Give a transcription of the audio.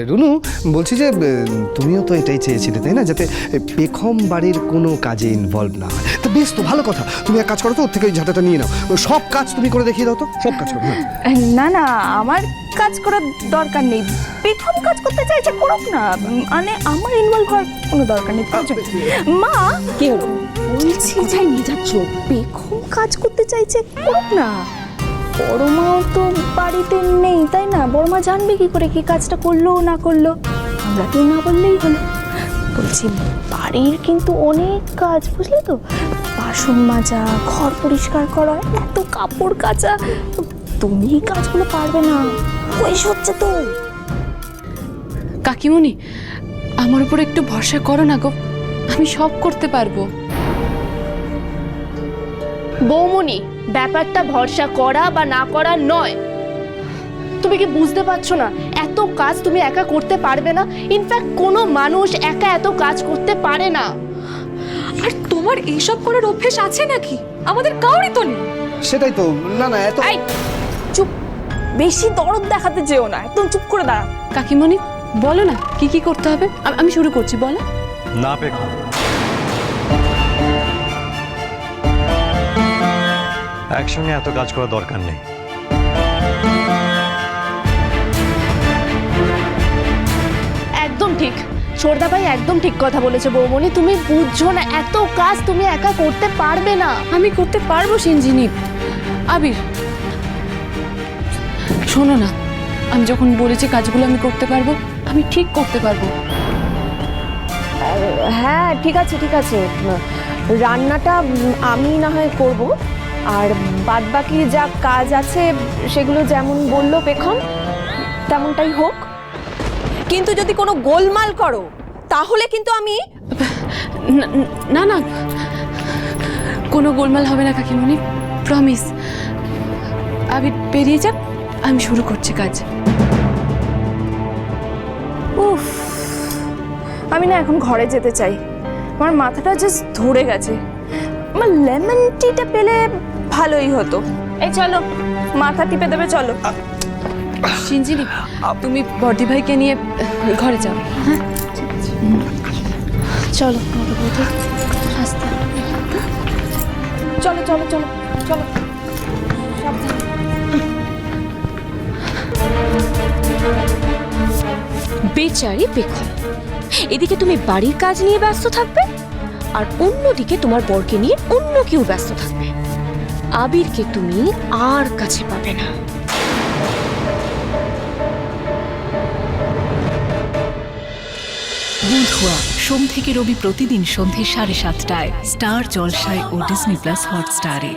রুনু, বলছি যে তুমিও তো এটাই চেয়েছিলে তাই না, যাতে পেখম বাড়ির কোনো কাজে ইনভলভ না হয়। তো বেশ, তো ভালো কথা। তুমি এক কাজ করো তো, ওর থেকে ওই ঝাঁটাটা নিয়ে নাও, সব কাজ তুমি করে দেখিয়ে দাও তো, সব কাজ করো। না না, আমার কাজ করার দরকার নেই। পেখম কাজ করতে চাইছে করুক না, মানে আমার ইনভলভ হওয়ার কোনো দরকার নেই। মা, কি হলো? বলছি কোথায় নিয়ে যাচ্ছ? পেখম কাজ করতে চাইছে করুক না। বড়মাও তো বাড়িতে নেই তাই না, বড়মা জানবে কি করে কি কাজটা করলো না করলো? আমরা তো না বললেই হলো। বলছি বাড়ির কিন্তু অনেক কাজ, বুঝলে তো, বাসন মাজা, ঘর পরিষ্কার করা, এত কাপড় কাচা, তুমি এই কাজগুলো পারবে না, বয়স হচ্ছে তো। কাকিমণি, আমার উপর একটু ভরসা করো না গো, আমি সব করতে পারবো। বৌমনি, ব্যাপারটা ভরসা করা বা না করা নয়। তুমি কি বুঝতে পারছো না? এত কাজ তুমি একা করতে পারবে না। ইনফ্যাক্ট কোনো মানুষ একা এত কাজ করতে পারে না। আর তোমার এইসব করার অভ্যেস আছে নাকি? আমাদের কাউরই তো নেই। সেটাই তো। না না, এত এই চুপ, বেশি দরদ দেখাতে যেও না, একদম চুপ করে দাঁড়া। কাকিমণি, বলো না কি কি করতে হবে, আমি শুরু করছি, বলো। না পেখম, একসঙ্গে এত কাজ করার দরকার নেই। একদম ঠিক, ছোটদা ভাই একদম ঠিক কথা বলেছে বৌমনি। তুমি বুঝছো না, এত কাজ তুমি একা করতে পারবে না। আমি করতে পারবো সিনজিনি। আবির, শোনো না, আমি যখন বলেছি কাজগুলো আমি করতে পারবো, আমি ঠিক করতে পারবো। হ্যাঁ ঠিক আছে ঠিক আছে, রান্নাটা আমি না হয় করব, আর বাদবাকি যা কাজ আছে সেগুলো যেমন বললো পেখম তেমনটাই হোক। কিন্তু যদি কোনো গোলমাল করো তাহলে কিন্তু আমি না না, কোনো গোলমাল হবে না কাকিমণি, প্রমিস। আবির বেরিয়ে যাক, আমি শুরু করছি কাজ। উফ, আমি না এখন ঘরে যেতে চাই, আমার মাথাটা জাস্ট ধরে গেছে। আমার লেমন টিটা পেলে ভালোই হতো। এই চলো, মাথা টিপে দেবে, চলো। সিনজিনি, তুমি বর্দি ভাইকে নিয়ে ঘরে যাও। হ্যাঁ, চলো আস্তে। চলো চলো চলো চলো। বেচারি পেখম, এদিকে তুমি বাড়ির কাজ নিয়ে ব্যস্ত থাকবে, আর অন্যদিকে তোমার বরকে নিয়ে অন্য কেউ ব্যস্ত থাকবে। আবিরকে তুমি আর কাছে পাবে না। বুধুয়া সোম থেকে রবি প্রতিদিন সন্ধে 7:30টায় স্টার জলসায় ও ডিজনি প্লাস হটস্টারে।